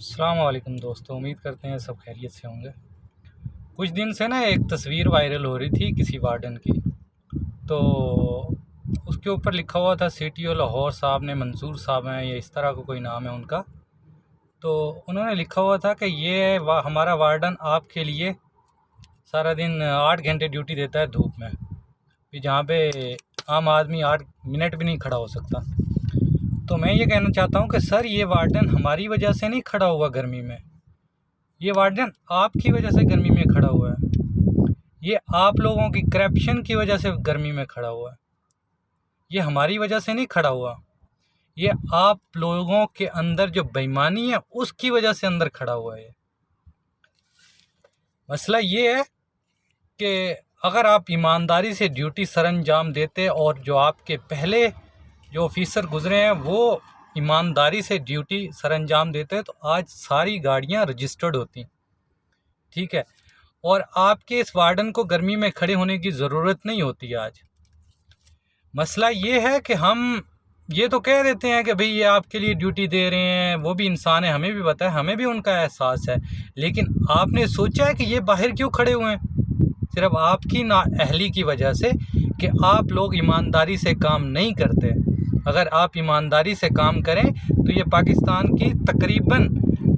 अस्सलाम वालेकुम दोस्तों, उम्मीद करते हैं सब खैरियत से होंगे। कुछ दिन से ना एक तस्वीर वायरल हो रही थी किसी वार्डन की। तो उसके ऊपर लिखा हुआ था CTO लाहौर साहब ने, मंसूर साहब हैं या इस तरह का कोई नाम है उनका। तो उन्होंने लिखा हुआ था कि ये हमारा वार्डन आपके लिए सारा दिन 8 घंटे ड्यूटी देता है धूप में, कि जहाँ पे आम आदमी 8 मिनट भी नहीं खड़ा हो सकता। तो मैं ये कहना चाहता हूँ कि सर, ये वार्डन हमारी वजह से नहीं खड़ा हुआ गर्मी में, ये वार्डन आपकी वजह से गर्मी में खड़ा हुआ है। ये आप लोगों की करप्शन की वजह से गर्मी में खड़ा हुआ है। ये हमारी वजह से नहीं खड़ा हुआ, ये आप लोगों के अंदर जो बेईमानी है उसकी वजह से अंदर खड़ा हुआ है। मसला ये है कि अगर आप ईमानदारी से ड्यूटी सरअंजाम देते और जो आपके पहले जो ऑफिसर गुजरे हैं वो ईमानदारी से ड्यूटी सरअंजाम देते हैं, तो आज सारी गाड़ियां रजिस्टर्ड होती, ठीक है। और आपके इस वार्डन को गर्मी में खड़े होने की ज़रूरत नहीं होती आज। मसला ये है कि हम ये तो कह देते हैं कि भाई ये आपके लिए ड्यूटी दे रहे हैं, वो भी इंसान है, हमें भी पता है, हमें भी उनका एहसास है। लेकिन आपने सोचा है कि ये बाहर क्यों खड़े हुए हैं? सिर्फ आपकी नाअहली की वजह से कि आप लोग ईमानदारी से काम नहीं करते। अगर आप ईमानदारी से काम करें तो ये पाकिस्तान की तकरीबन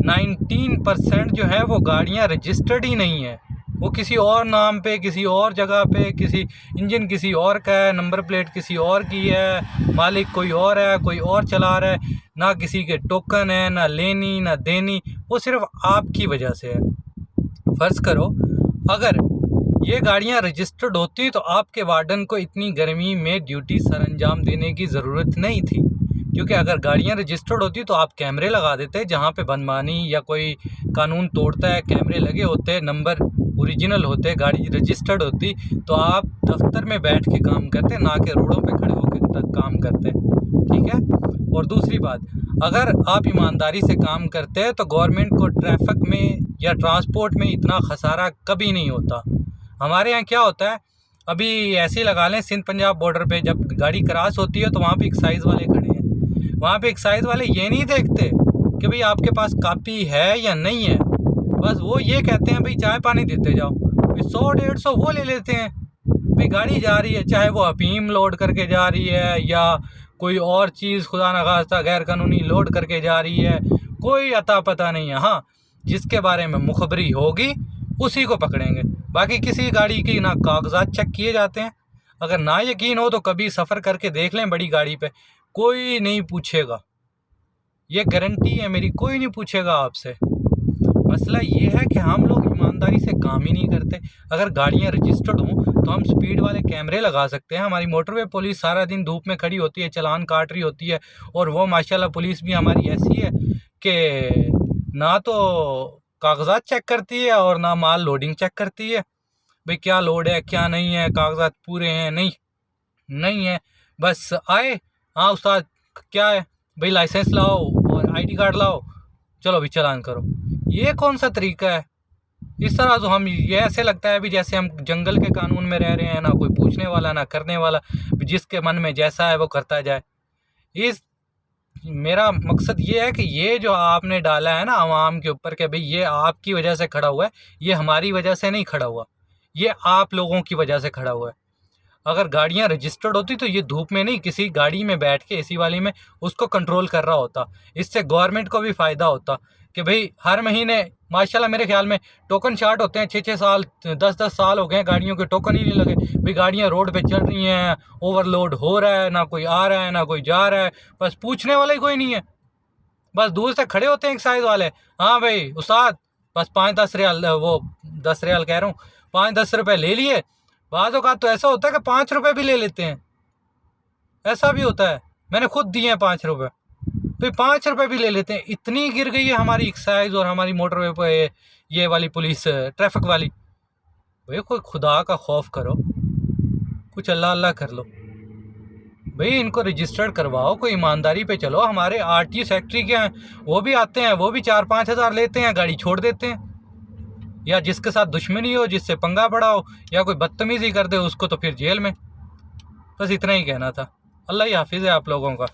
19% जो है वो गाड़ियां रजिस्टर्ड ही नहीं है। वो किसी और नाम पे, किसी और जगह पे, किसी इंजन किसी और का है, नंबर प्लेट किसी और की है, मालिक कोई और है, कोई और चला रहा है, ना किसी के टोकन है, ना लेनी ना देनी, वो सिर्फ आपकी वजह से है। फ़र्ज़ करो अगर ये गाड़ियां रजिस्टर्ड होती तो आपके वार्डन को इतनी गर्मी में ड्यूटी सरअंजाम देने की ज़रूरत नहीं थी, क्योंकि अगर गाड़ियां रजिस्टर्ड होती तो आप कैमरे लगा देते। जहां पे बदमानी या कोई कानून तोड़ता है, कैमरे लगे होते, नंबर ओरिजिनल होते, गाड़ी रजिस्टर्ड होती, तो आप दफ्तर में बैठ के काम करते, ना कि रोडों पे खड़े होकर काम करते, ठीक है। और दूसरी बात, अगर आप ईमानदारी से काम करते हैं तो गवर्नमेंट को ट्रैफिक में या ट्रांसपोर्ट में इतना खसारा कभी नहीं होता। हमारे यहाँ क्या होता है, अभी ऐसे ही लगा लें, सिंध पंजाब बॉर्डर पे जब गाड़ी क्रॉस होती है तो वहाँ पे एक्साइज वाले खड़े हैं। वहाँ पे एक्साइज वाले ये नहीं देखते कि भाई आपके पास कापी है या नहीं है, बस वो ये कहते हैं भाई चाय पानी देते जाओ, भाई 100-150 वो ले लेते हैं। भाई गाड़ी जा रही है, चाहे वो अफीम लोड करके जा रही है या कोई और चीज़ खुदा न खास्ता गैर कानूनी लोड करके जा रही है, कोई अता पता नहीं है। हाँ, जिसके बारे में मुखबरी होगी उसी को पकड़ेंगे, बाकी किसी गाड़ी की ना कागजात चेक किए जाते हैं। अगर ना यकीन हो तो कभी सफ़र करके देख लें, बड़ी गाड़ी पे कोई नहीं पूछेगा, ये गारंटी है मेरी, कोई नहीं पूछेगा आपसे। मसला ये है कि हम लोग ईमानदारी से काम ही नहीं करते। अगर गाड़ियां रजिस्टर्ड हों तो हम स्पीड वाले कैमरे लगा सकते हैं। हमारी मोटरवे पुलिस सारा दिन धूप में खड़ी होती है, चालान काट रही होती है, और वो माशाल्लाह पुलिस भी हमारी ऐसी है कि ना तो कागजात चेक करती है और ना माल लोडिंग चेक करती है, भाई क्या लोड है क्या नहीं है, कागजात पूरे हैं नहीं है, बस आए, हाँ उस्ताद क्या है भाई, लाइसेंस लाओ और ID कार्ड लाओ, चलो भी चालान करो। ये कौन सा तरीका है? इस तरह तो हम ये ऐसे लगता है भी जैसे हम जंगल के कानून में रह रहे हैं, ना कोई पूछने वाला ना करने वाला, जिसके मन में जैसा है वो करता जाए। इस मेरा मकसद ये है कि ये जो आपने डाला है ना आवाम के ऊपर कि भाई ये आपकी वजह से खड़ा हुआ है, ये हमारी वजह से नहीं खड़ा हुआ, ये आप लोगों की वजह से खड़ा हुआ है। अगर गाड़ियां रजिस्टर्ड होती तो ये धूप में नहीं, किसी गाड़ी में बैठ के AC वाली में उसको कंट्रोल कर रहा होता। इससे गवर्नमेंट को भी फ़ायदा होता कि भाई हर महीने माशाल्लाह मेरे ख्याल में टोकन शार्ट होते हैं, 6-6 साल 10-10 साल हो गए गाड़ियों के टोकन ही नहीं लगे। भाई गाड़ियां रोड पे चल रही हैं, ओवरलोड हो रहा है, ना कोई आ रहा है ना कोई जा रहा है, बस पूछने वाला ही कोई नहीं है। बस दूर से खड़े होते हैं एक्साइज वाले, हाँ भाई उस्ताद बस 5-10 रियाल, वो 10 रियाल कह रहा हूँ, 5-10 रुपये ले लिए। बाज़ औक़ात तो ऐसा होता है कि 5 रुपये भी ले लेते हैं, ऐसा भी होता है, मैंने खुद दिए हैं 5 रुपये, तो 5 रुपये भी ले लेते हैं। इतनी गिर गई है हमारी एक्साइज और हमारी मोटरवे पे ये वाली पुलिस ट्रैफिक वाली। भाई कोई खुदा का खौफ करो, कुछ अल्लाह अल्लाह कर लो भाई, इनको रजिस्टर्ड करवाओ, कोई ईमानदारी पे चलो। हमारे RTO सेक्रेटरी के हैं, वो भी आते हैं, वो भी 4-5 हज़ार लेते हैं, गाड़ी छोड़ देते हैं। या जिसके साथ दुश्मनी हो, जिससे पंगा पड़ा हो, या कोई बदतमीज़ी कर दे उसको तो फिर जेल में। बस इतना ही कहना था। अल्लाह ही हाफिज़ है आप लोगों का।